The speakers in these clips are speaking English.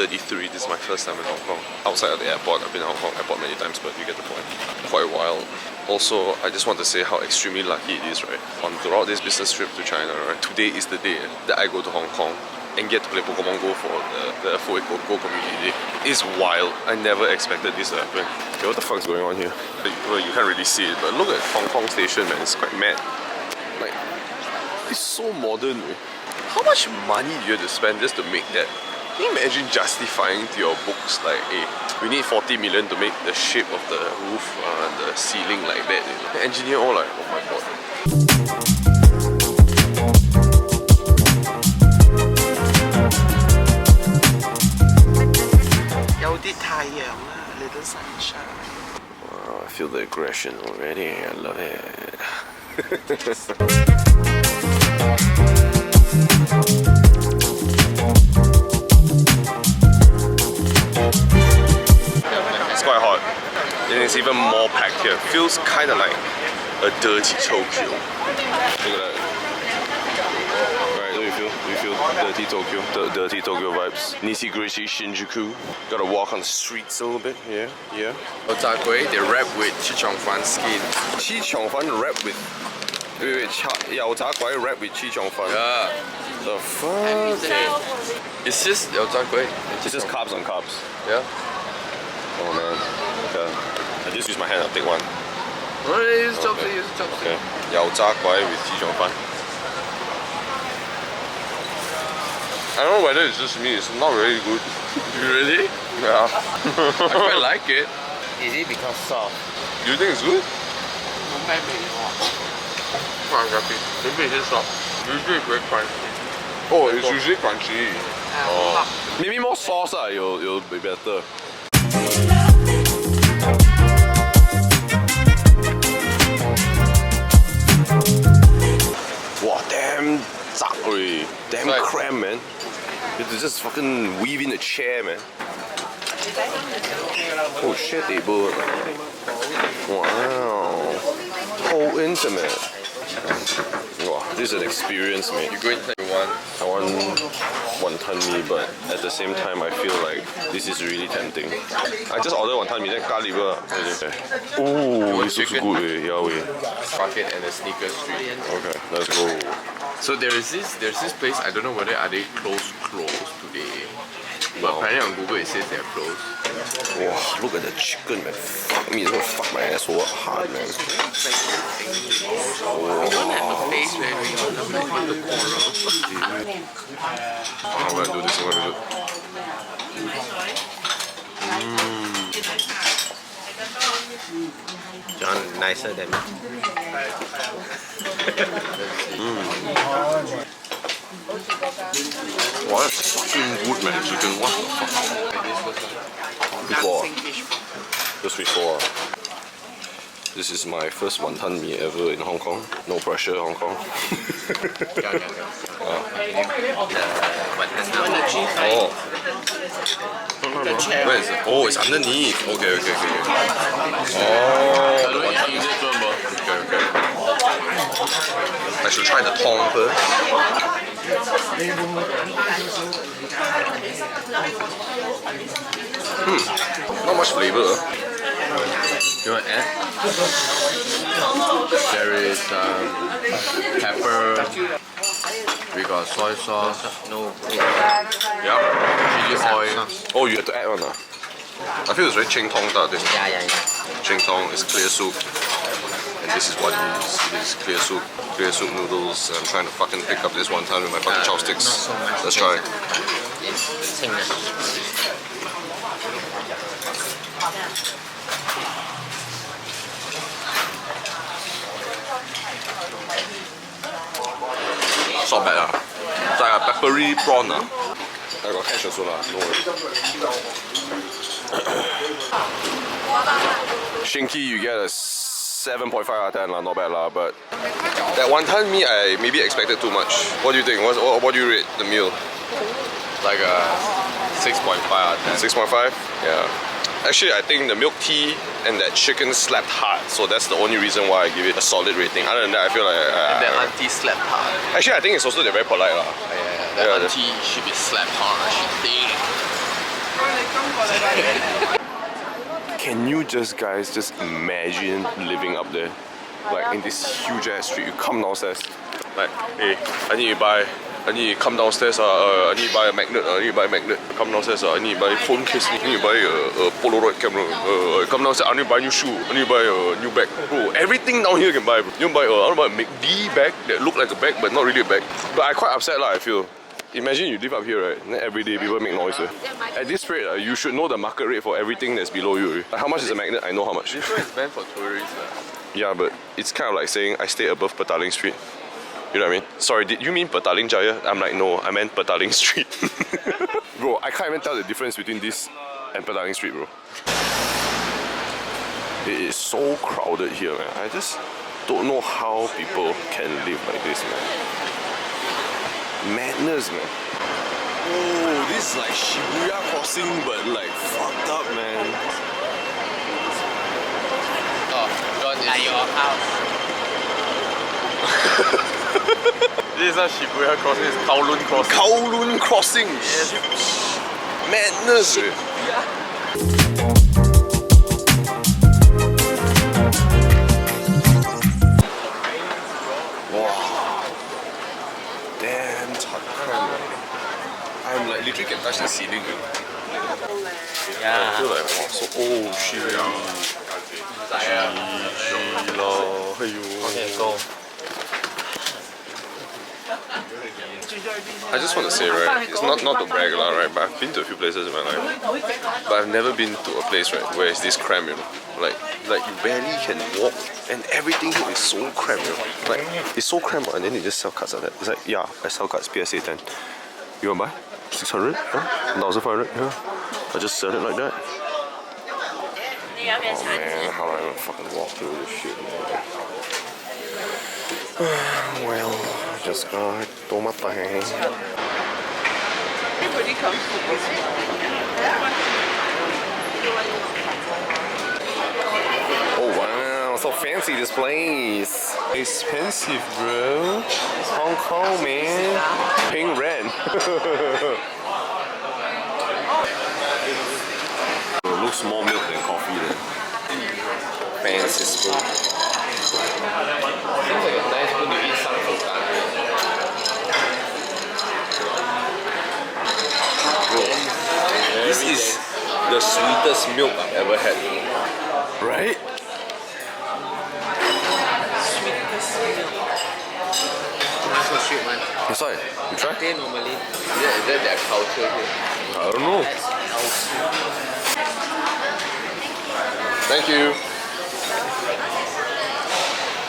33. This is my first time in Hong Kong. Outside of the airport, I've been in Hong Kong airport many times, but you get the point. Quite wild. Also, I just want to say how extremely lucky it is, right? Throughout this business trip to China, right? Today is the day that I go to Hong Kong and get to play Pokemon Go for the Fui Go community day. It's wild. I never expected this to happen. Okay, what the fuck is going on here? Well, you can't really see it, but look at Hong Kong Station, man. It's quite mad. Like, it's so modern. How much money do you have to spend just to make that? Can you imagine justifying to your books like, hey, we need 40 million to make the shape of the roof and the ceiling like that? You know? The engineer all like, oh my god. Little sunshine. Wow, I feel the aggression already. I love it. It's quite hot. And it's even more packed here. Feels kind of like a dirty Tokyo. Look at that. Right, do you feel dirty Tokyo? The dirty Tokyo vibes. Nitty-gritty Shinjuku. Gotta walk on the streets a little bit. Yeah, yeah. They wrap with chichong-fan skin. Chichong-fan wrapped with... Wait, Yao Zha Guai wrapped with chichong-fan. Yeah. The fuck? It's just Yao Zha Guai. It's just carbs on carbs. Yeah. Oh man. Okay. I just use my hand, I'll take one. No, use chopstick, use chopstick. Okay. Yao Zha Guai with chichong-fan. I don't know whether it's just me, it's not really good. Really? Yeah. I quite like it. Is it because soft? Do you think it's good? Maybe it's just soft. Usually it's very crunchy. Oh, it's usually crunchy. Oh. Maybe more sauce, it'll be better. Wow, damn zak, damn like, cram, man. You have to just fucking weave in the chair, man. Oh shit, table. Wow. So intimate. Wow, this is an experience, mate. You go in Taiwan. I want wonton mee, but at the same time, I feel like this is really tempting. I just ordered wonton mee, then garlic. Oh, this looks good, Yahweh. Market and the sneaker street. Okay, let's go. So there's this place. I don't know whether are they closed today, but apparently on Google it says they're closed. Wow, look at the chicken, man. Fuck me, it's gonna fuck my asshole up hard, man. We don't have a face where we want to quarrel. I'm gonna do this, I'm gonna do it. John nicer than me. Wow, that's fucking good, man. Chicken, what the fuck? Before. Just before. This is my first wonton mee ever in Hong Kong. No pressure, Hong Kong. Oh. Where is it? Oh, it's underneath. Okay. Oh. Okay. I should try the tong first. Not much flavor. You want to add? There is pepper. We got soy sauce. No. Yeah. Chili oil. Oh, you have to add one. I feel it's very cheng tong this. Yeah. Cheng tong is clear soup. And this is what it is. It is clear soup. Clear soup noodles. I'm trying to fucking pick up this one time with my fucking chopsticks. So let's try. It's not bad. It's like a peppery prawn. I got cash also, no worry. Shinky, you get a 7.5 out of 10, not bad, but that wonton mee, I maybe expected too much. What do you think? What do you rate the meal? Like a 6.5 out of 10. 6.5? Yeah. Actually, I think the milk tea and that chicken slapped hard, so that's the only reason why I give it a solid rating. Other than that, I feel like... and the auntie slapped hard. Actually, I think it's also they're very polite. The auntie should be slapped hard. She thick. Can you just guys just imagine living up there? Like in this huge ass street, you come downstairs. Like, hey, I need to come downstairs, I need to buy a magnet, Come downstairs, I need to buy a phone case, I need to buy a Polaroid camera, come downstairs, I need to buy a new shoe, I need to buy a new bag. Bro, everything down here you can buy, bro. You can buy I want to buy a McD bag that look like a bag but not really a bag. But I'm quite upset I feel. Imagine you live up here, right? And then every day people make noise. At this rate, you should know the market rate for everything that's below you. Like, how much is a magnet? I know how much. This one is meant for tourists. Yeah, but it's kind of like saying I stay above Petaling Street. You know what I mean? Sorry, did you mean Petaling Jaya? I'm like, no, I meant Petaling Street. Bro, I can't even tell the difference between this and Petaling Street, bro. It is so crowded here, man. I just don't know how people can live like this, man. Madness, man. Oh, this is like Shibuya crossing, but like fucked up, man. Oh, John is At your house. This is not Shibuya crossing, it's Kowloon crossing. Kowloon crossing! Yes. Madness! Wow. Damn, I'm like literally can touch the ceiling. Yeah. I feel like, wow, so, oh shit. Okay, go. I just want to say, right, it's not to brag, right, but I've been to a few places in my life, but I've never been to a place, right, where it's this cramped, you know, like you barely can walk, and everything here is so cramped, you know, like it's so cramped, and then they just sell cards like that. It's like, yeah, I sell cards, PSA 10. You wanna buy? 600? Huh? 1,500? Yeah. I just sell it like that. Oh man, how do I even fucking walk through this shit, man? Well, just go do my thing. Everybody comes to this. Oh wow, so fancy this place. Expensive, bro. Hong Kong, man. Paying rent. It looks more milk than coffee then. Fancy spoon. Seems like a nice food to eat some food. This is the sweetest milk I've ever had. Right? Not so sweet, man. That's why. You try? They normally. Yeah, is that their culture here? I don't know. Thank you.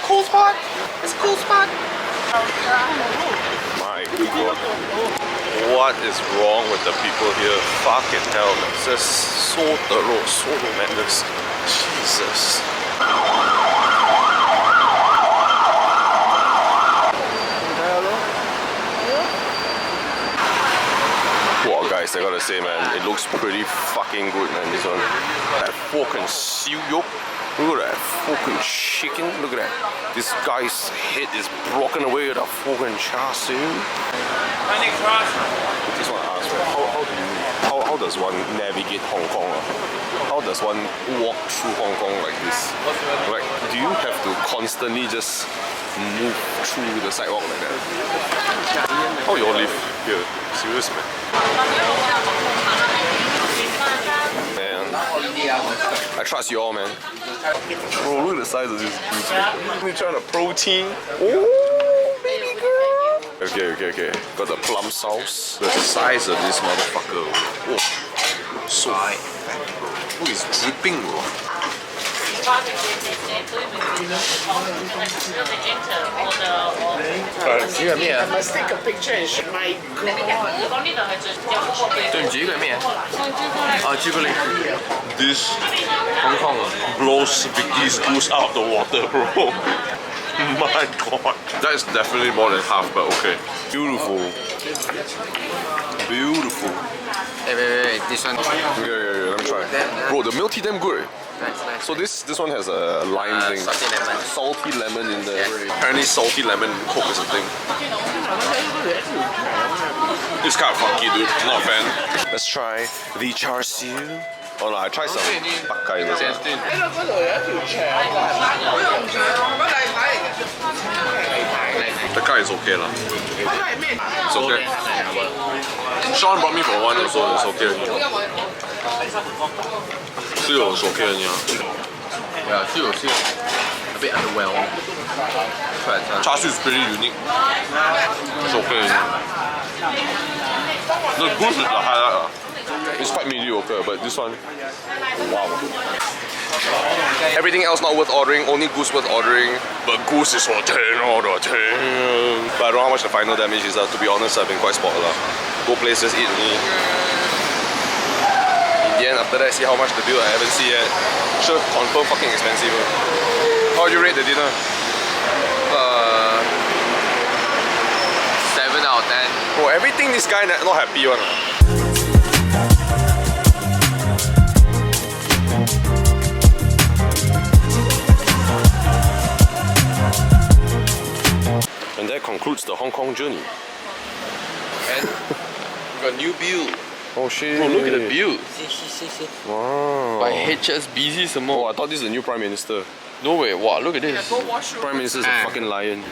Cool spot. It's a cool spot. My God. What is wrong with the people here? Fucking hell, man. It's just so thorough, so tremendous. Jesus. Wow, guys, I gotta say, man, it looks pretty fucking good, man, this one. That fucking siu yop. Look at that fucking chicken. Look at that. This guy's head is broken away with a fucking char siu. Just want to ask, right, how does one navigate Hong Kong? How does one walk through Hong Kong like this? Like, do you have to constantly just move through the sidewalk like that? How you all live here? Serious, man. I trust you all, man. Bro, look at the size of this goose. We're trying to protein. Oh, baby girl. Okay. Got the plum sauce. The size of this motherfucker. Oh, so oh, it's dripping, bro. I must take a picture and show my God. 對唔住，呢個係咩啊？哦，朱古力。 This Hong Kong blows Vicky's goose out of the water, bro. My God. That is definitely more than half, but okay. Beautiful. Beautiful. Wait, this one. Yeah, let me try. Bro, the milk tea damn good. Nice. So this one has a lime thing. Salty lemon. Salty lemon in there. Yes. Apparently salty lemon Coke is a thing. It's kind of funky, dude. Not a fan. Let's try the char siu. Oh no, I tried some Pakai. Shenzhen. 喺度嗰度有一條腸㗎，係咪？嗰度唔腸，乜例牌嚟嘅？例牌。 The guy is okay lah. 乜係咩？ It's okay. Sean brought me for one also. It's okay. Still it's okay Yeah, still a bit underwhelmed. But Char siu is pretty unique. It's okay. The goose is the highlight. It's quite mediocre, but this one, wow. Everything else not worth ordering, only goose worth ordering. But goose is for 10 out of 10. But I don't know how much the final damage is. To be honest, I've been quite spoiled. Go places, eat only. In the end, after that, see how much the bill I haven't seen yet. Sure, confirm fucking expensive. How would you rate the dinner? 7 out of 10. Bro, everything this guy not happy one. And that concludes the Hong Kong journey. And we got new bill. Oh shit. Bro, look at the bill. Wow. By HSBC some Oh, more. I thought this is the new Prime Minister. No way, wow, look at this. Prime Minister is a fucking lion.